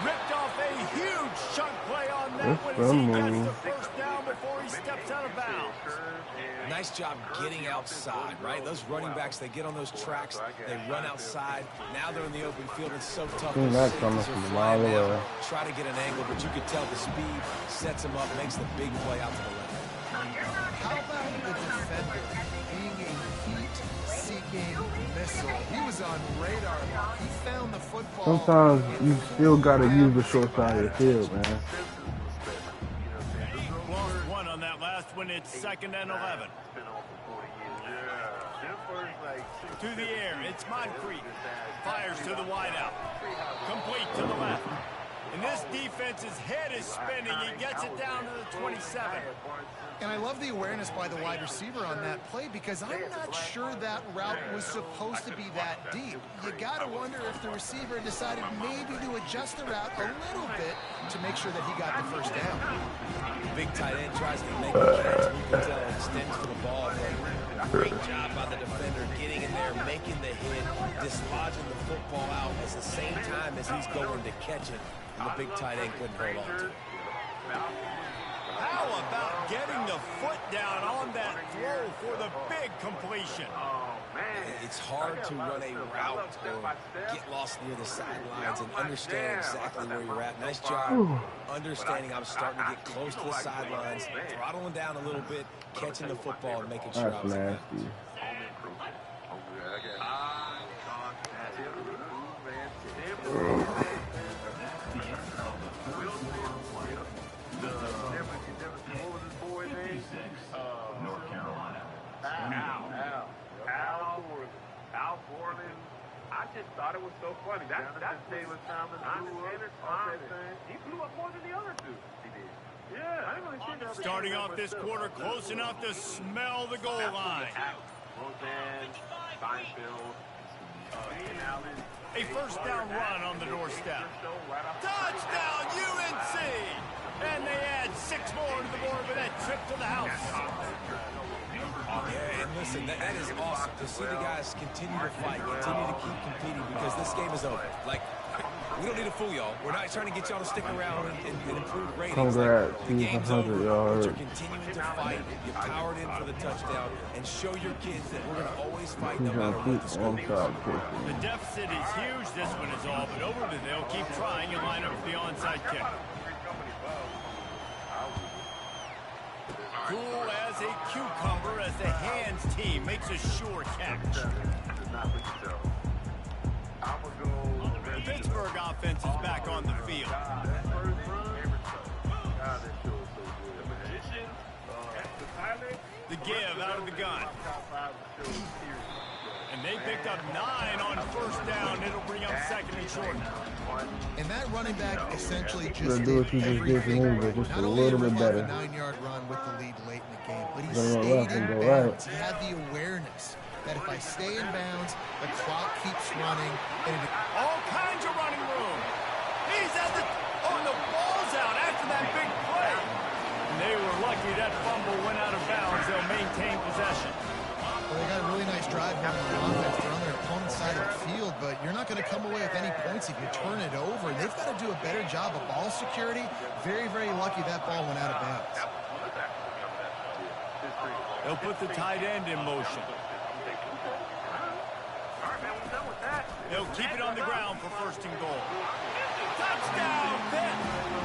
Ripped off a huge chunk play on that one as he gets the first down before he steps out of bounds. Nice job getting outside, right? Those running backs, they get on those tracks, they run outside. Now they're in the open field. It's so tough. That's coming from a mile away. Try to get an angle, but you can tell the speed sets him up, makes the big play out to the left. How about the defender being a heat-seeking missile? He was on radar. He found the football. Sometimes you still got to use the short side of the field, man. Lost one on that last one. It's 2nd and 11. To the air, it's Moncrief. Fires to the wideout. Complete to the left. And this defense's head is spinning. He gets it down to the 27. And I love the awareness by the wide receiver on that play because I'm not sure that route was supposed to be that deep. You got to wonder if the receiver decided maybe to adjust the route a little bit to make sure that he got the first down. Big tight end tries to make the catch. You can tell it extends to the ball. Great job by the defender getting in there, making the hit, dislodging the football out at the same time as he's going to catch it. And the big tight end couldn't hold on to it. How about getting the foot down on that throw for the big completion? It's hard to run a route or get lost near the sidelines and understand exactly where you're at. Nice job understanding I'm starting to get close to the sidelines, throttling down a little bit, catching the football and making sure I was in bounds. North Carolina. Al. He blew up more than the other two. He did. Yeah, I didn't really see that. Starting off this quarter close enough to smell the goal line. Roseanne, Seinfeld, A first down run on the doorstep. Touchdown, UNC! And they add 6 more to the board with that trip to the house. Yeah, and listen, that is awesome to see the guys continue to fight, continue to keep competing, because this game is over. Like, we don't need to fool y'all. We're not trying to get y'all to stick around and improve ratings. Congrats, Like, the game's over, 100 but yards. you're continuing to fight. You powered in for the touchdown, and show your kids that we're going to always fight He's no matter gonna what the keep score is. onside kicking. The deficit is huge. This one is all but over, but they'll keep trying and line up for the onside kick. Cool as a cucumber as the hands team makes a sure catch. The Pittsburgh offense is back on the field. The give out of the gun. And they picked up 9 on first down. It'll bring up second and short. And that running back essentially Let's just do did what you just did to everything me, but right. just Not a only little did he bit have better. a 9-yard run with the lead late in the game, but he Better run stayed left in and go right. bounds. He had the awareness that if I stay in bounds, the clock keeps running. And All kinds of running room. He's at the... Oh, the ball's out after that big play. And they were lucky that fumble went out of bounds. They'll maintain possession. well, they got a really nice drive going on offense. They're on their opponent's side of the field, but you're not going to come away with any points if you turn it over. And they've got to do a better job of ball security. Very, very lucky that ball went out of bounds. They'll put the tight end in motion. They'll keep it on the ground for first and goal. Touchdown, Pitt!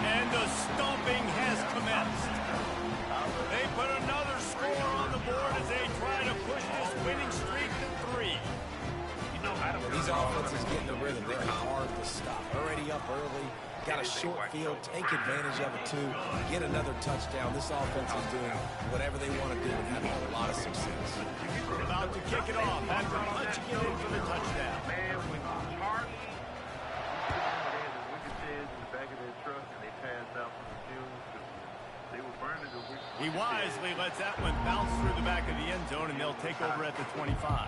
And the stomping has commenced. They put another score on the board as they try to push this winning streak to 3. These offenses getting the rhythm. They're hard to stop. Already up early. Got a short field. Take advantage of it, too. Get another touchdown. This offense is doing whatever they want to do and having a lot of success. About to kick it off after punching it in for the touchdown. Man, when Charlie, they had the wicked heads in the back of their truck and they passed out from the fumes because they were burning the wicked. He wisely lets that one bounce through the back of the end zone, and they'll take over at the 25. I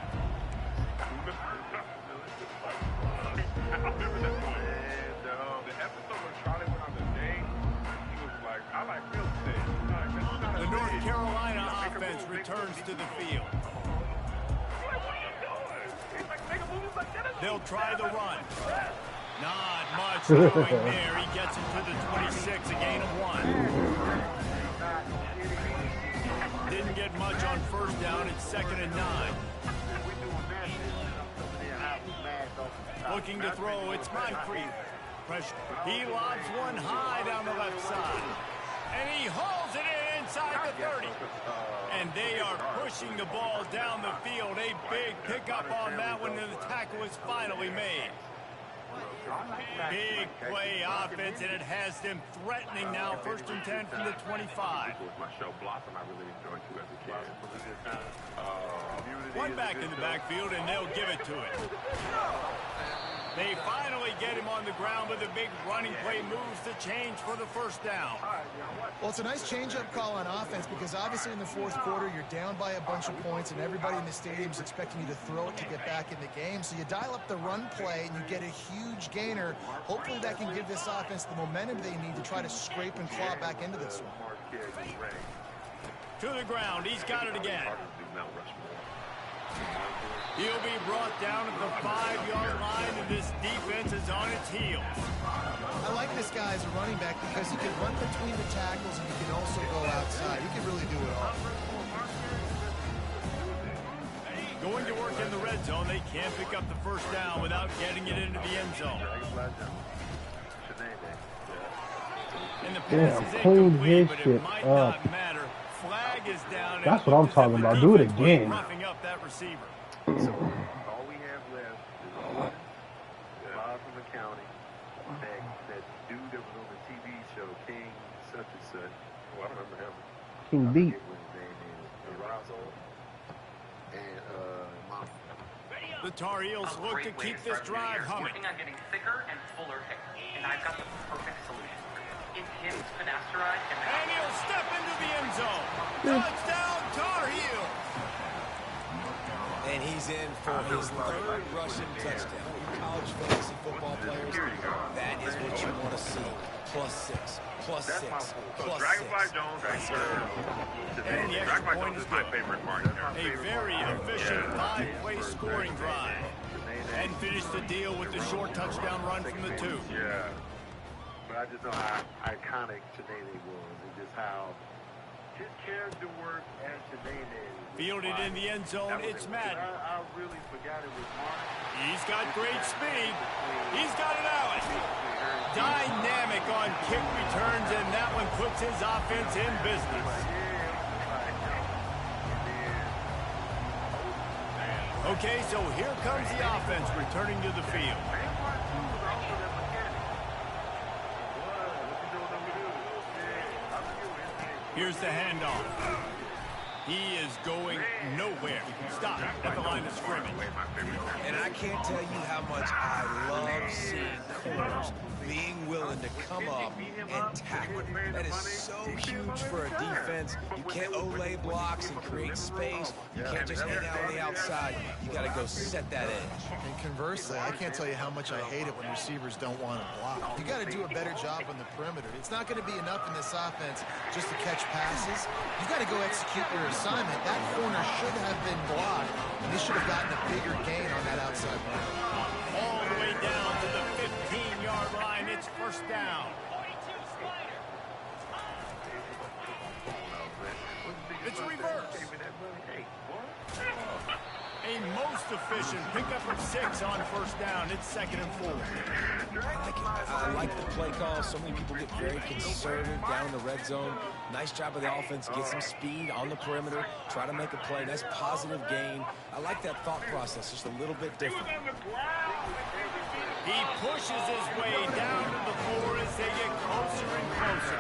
remember that one. And the episode when Charlie went on the date, he was like, I like real estate. The North Carolina offense returns to the field. They'll try the run. Not much going there. He gets it to the 26, a gain of 1. Didn't get much on first down. It's 2nd and 9. Looking to throw. It's Moncrief. Pressure. He lobs one high down the left side. And he hauls it in inside the 30. And they are pushing the ball down the field. A big pickup on that one, and the tackle is finally made. Big play offense, and it has them threatening now. 1st and 10 from the 25. My show Blossom I really enjoyed too as a kid. One back in the backfield, and they'll give it to him. They finally get him on the ground, but the big running play moves the change for the first down. Well, it's a nice change-up call on offense because obviously in the fourth quarter, you're down by a bunch of points and everybody in the stadium is expecting you to throw it to get back in the game. So you dial up the run play and you get a huge gainer. Hopefully that can give this offense the momentum they need to try to scrape and claw back into this one. To the ground. He's got it again. He'll be brought down at the 5-yard line, and this defense is on its heels. I like this guy as a running back because he can run between the tackles and he can also go outside. He can really do it all. Going to work in the red zone. They can't pick up the first down without getting it into the end zone. And the pass is incomplete, but it might not matter. Flag is down. That's what I'm talking about. Do it again. Roughing up that receiver. So all we have left is one Boston County. That dude that was on the TV show, King such and such. Oh, I remember him. King Beat. What his name is. Razzle. And The Tar Heels look to keep this drive humming. Working on getting thicker and fuller hair, and I've got the perfect solution for you. It hits finasteride and he'll step into the end zone. Touchdown, Tar Heels! And he's in for his third rushing touchdown. You college fantasy football players, that is what you want to see. +6, +6, +6. And the extra point is good. A very efficient 5-play scoring drive. And finish the deal with the short touchdown run from the 2. Yeah. But I just know how iconic Shanae was and just how his character work as Shanae. Fielded in the end zone, it's Madden. I really forgot it was Mark. He's got great speed. He's got it out. Dynamic on kick returns, and that one puts his offense in business. Okay, so here comes the offense returning to the field. Here's the handoff. He is going nowhere. Stop at the line of scrimmage. And I can't tell you how much I love seeing corners being willing to come up and tackle. That is so huge for a defense. You can't Olay blocks and create space. You can't just hang out on the outside. You got to go set that edge. And conversely, I can't tell you how much I hate it when receivers don't want to block. You got to do a better job on the perimeter. It's not going to be enough in this offense just to catch passes. You got to go execute your assignment. That corner should have been blocked, and they should have gotten a bigger gain on that outside run. All the way down to the 15-yard line. It's first down. It's reverse. A most efficient pickup of 6 on first down. It's 2nd and 4. I like the play call. So many people get very conservative down in the red zone. Nice job of the offense. Get some speed on the perimeter. Try to make a play. Nice positive gain. I like that thought process. Just a little bit different. He pushes his way down to the floor as they get closer and closer.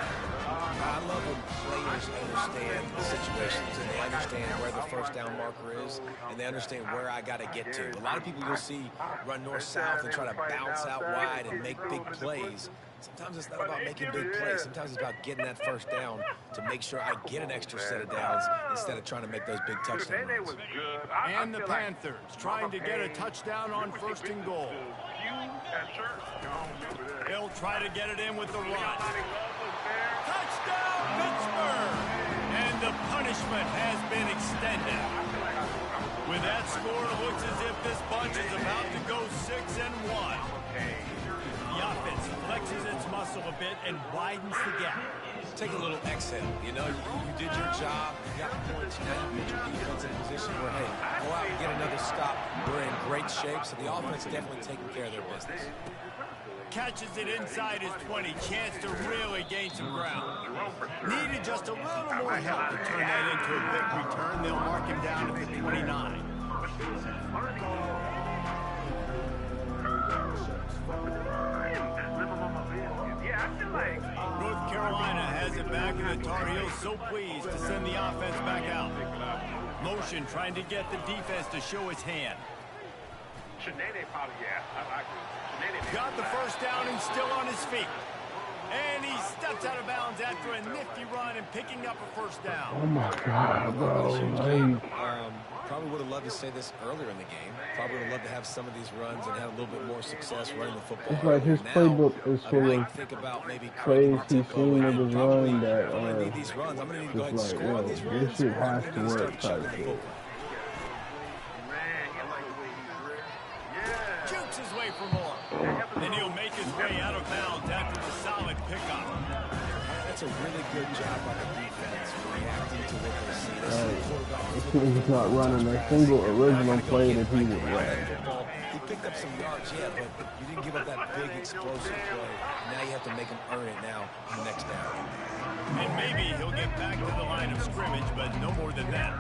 I love when players understand the situations and they understand where the first down marker is and they understand where I got to get to. A lot of people you'll see run north-south and try to bounce out wide and make big plays. Sometimes it's not about making big plays. Sometimes it's about getting that first down to make sure I get an extra set of downs instead of trying to make those big touchdown runs. And the Panthers trying to get a touchdown on 1st and goal. They'll try to get it in with the run. Touchdown, Pittsburgh! And the punishment has been extended. With that score, it looks as if this bunch is about to go 6-1. The offense flexes its muscle a bit and widens the gap. Take a little exhale. You know, you did your job. You got points. Now you put your defense in a position where, hey, go out and get another stop. We're in great shape, so the offense definitely taking care of their business. Catches it inside his 20. Chance to really gain some ground. Needed just a little more help to turn that into a big return. They'll mark him down at the 29. North Carolina has it back, and the Tar Heels so pleased to send the offense back out. Motion trying to get the defense to show its hand. Got the first down and still on his feet. And he steps out of bounds after a nifty run and picking up a first down. Oh my God, bro. Probably would have loved to say this earlier in the game. Probably would have loved to have some of these runs and have a little bit more success running the football. It's like his playbook is full of plays he's seen with his run that these runs. I'm gonna need to go ahead and just like, score on these runs. this shit has to work type shit. Jukes his way for more. And he'll make his way out of bounds after the solid pickup. That's a really good job by the defense reacting to what they see. This team's not running a single original play that he would run. He picked up some yards, yeah, but you didn't give up that big explosive play. Now you have to make him earn it now on the next down. And maybe he'll get back to the line of scrimmage, but no more than that.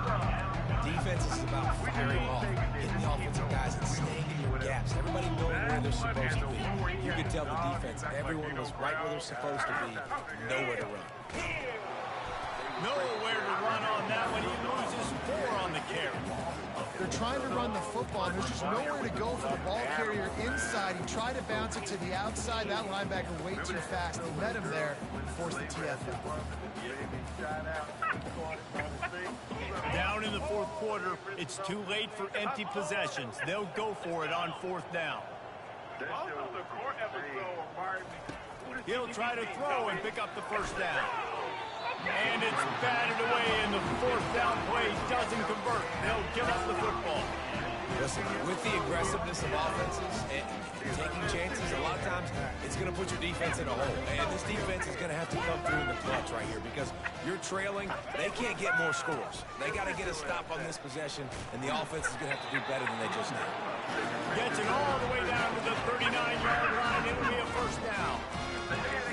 Defense is about firing off, hitting the offensive guys and staying in your gaps. Everybody knowing where they're supposed to be. You could tell the defense, everyone was right where they're supposed to be, nowhere to run. Nowhere to run on that one. He loses 4 on the carry. They're trying to run the football, and there's just nowhere to go for the ball carrier inside. He tried to bounce it to the outside. That linebacker way too fast. They met him there and forced the TFL. Down in the fourth quarter, it's too late for empty possessions. They'll go for it on fourth down. He'll try to throw and pick up the first down. And it's batted away, and the fourth down play doesn't convert. They'll give up the football. Listen, with the aggressiveness of offenses and taking chances, a lot of times it's going to put your defense in a hole. And this defense is going to have to come through in the clutch right here because you're trailing. They can't get more scores. They got to get a stop on this possession, and the offense is going to have to do better than they just did. Gets it all the way down to the 39-yard line. It'll be a first down.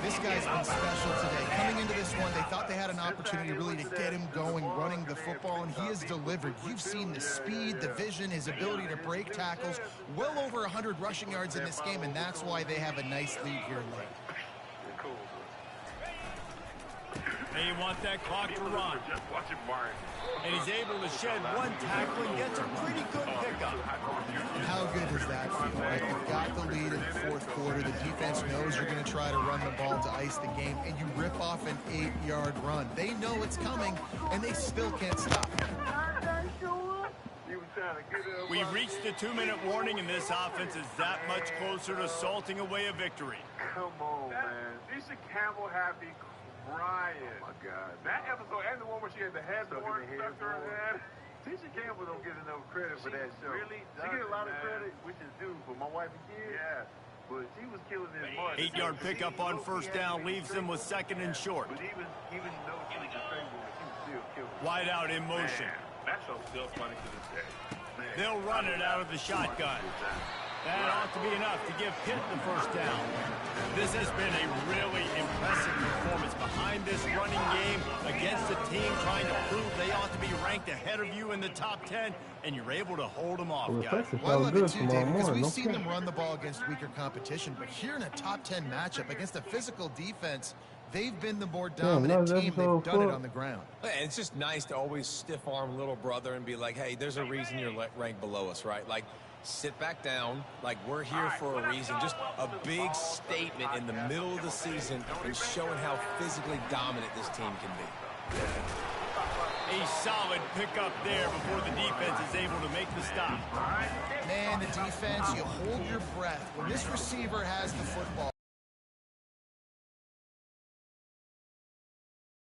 This guy's been special today. Coming into this one, they thought they had an opportunity really to get him going, running the football, and he has delivered. You've seen the speed, the vision, his ability to break tackles. Well over 100 rushing yards in this game, and that's why they have a nice lead here late. They want that clock to run. And he's able to shed one tackle and gets a pretty good pickup. How good does that feel, right? You've got the lead in the fourth quarter. The defense knows you're going to try to run the ball to ice the game, and you rip off an 8-yard run. They know it's coming, and they still can't stop it. We've reached the 2-minute warning, and this offense is that much closer to salting away a victory. Come on, man. Tisha Campbell had me crying. Oh, my God. That episode, and the one where she had the headboard stuck to her head. Tisha Campbell don't get enough credit for that show. Really? She get a lot of credit, which is due for my wife and kids. Yeah. But she was killing this money. 8-yard pickup on first down leaves them with second and short. But even though she was a straight woman, she was still killing. Wide out in motion. Man, that show's still funny to this day. Man. They'll run it out of the shotgun. That ought to be enough to give Pitt the first down. This has been a really impressive performance behind this running game against a team trying to prove they ought to be ranked ahead of you in the top 10, and you're able to hold them off, guys. Well, I love it too, Dave, because we've seen them run the ball against weaker competition, but here in a top 10 matchup against a physical defense, they've been the more dominant team. They've done it on the ground. And it's just nice to always stiff-arm little brother and be like, hey, there's a reason you're ranked below us, right? Like, sit back down, like we're here for a reason. Just a big statement in the middle of the season and showing how physically dominant this team can be. A solid pickup there before the defense is able to make the stop. Man, the defense, you hold your breath. When this receiver has the football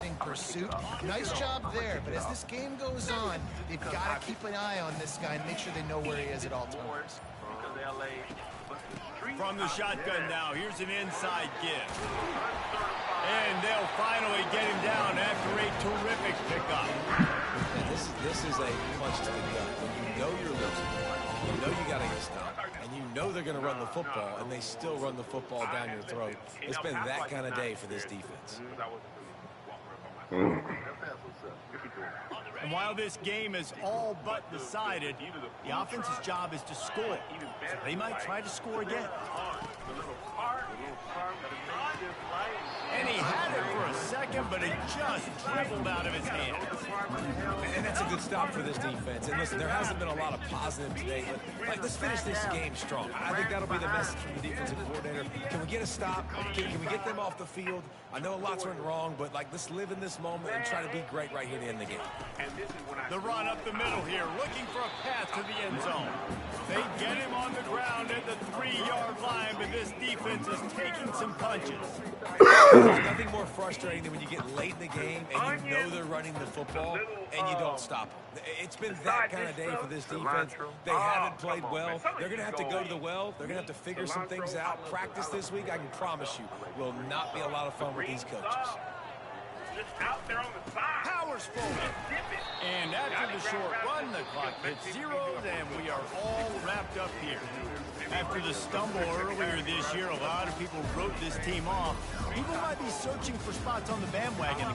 in pursuit, nice job there. But as this game goes on, they've got to keep an eye on this guy and make sure they know where he is at all times. From the shotgun now, here's an inside give. And they'll finally get him down after a terrific pickup. And this is a punch to the gut. When you know you're losing, you know you got to get stopped, and you know they're going to run the football, and they still run the football down your throat. It's been that kind of day for this defense. And while this game is all but decided, the offense's job is to score. So they might try to score again. And he had it for a second, but it just dribbled out of his hand. And that's a good stop for this defense. And listen, there hasn't been a lot of positive today, but like, let's finish this game strong. I think that'll be the message from the defensive coordinator. Can we get a stop? Can we get them off the field? I know lots went wrong, but like, let's live in this moment and try to be great right here to end the game. The run up the middle here, looking for a path to the end zone. They get him on the ground at the 3-yard line, but this defense is taking some punches. There's nothing more frustrating than when you get late in the game and you know they're running the football and you don't stop them. It's been that kind of day for this defense. They haven't played well. They're going to have to go to the well. They're going to have to figure some things out. Practice this week, I can promise you, will not be a lot of fun with these coaches. Out there on the side. Powers forward. And after the short run, the clock hits zeros, and we are all wrapped up here. After the stumble earlier this year, a lot of people wrote this team off. People might be searching for spots on the bandwagon.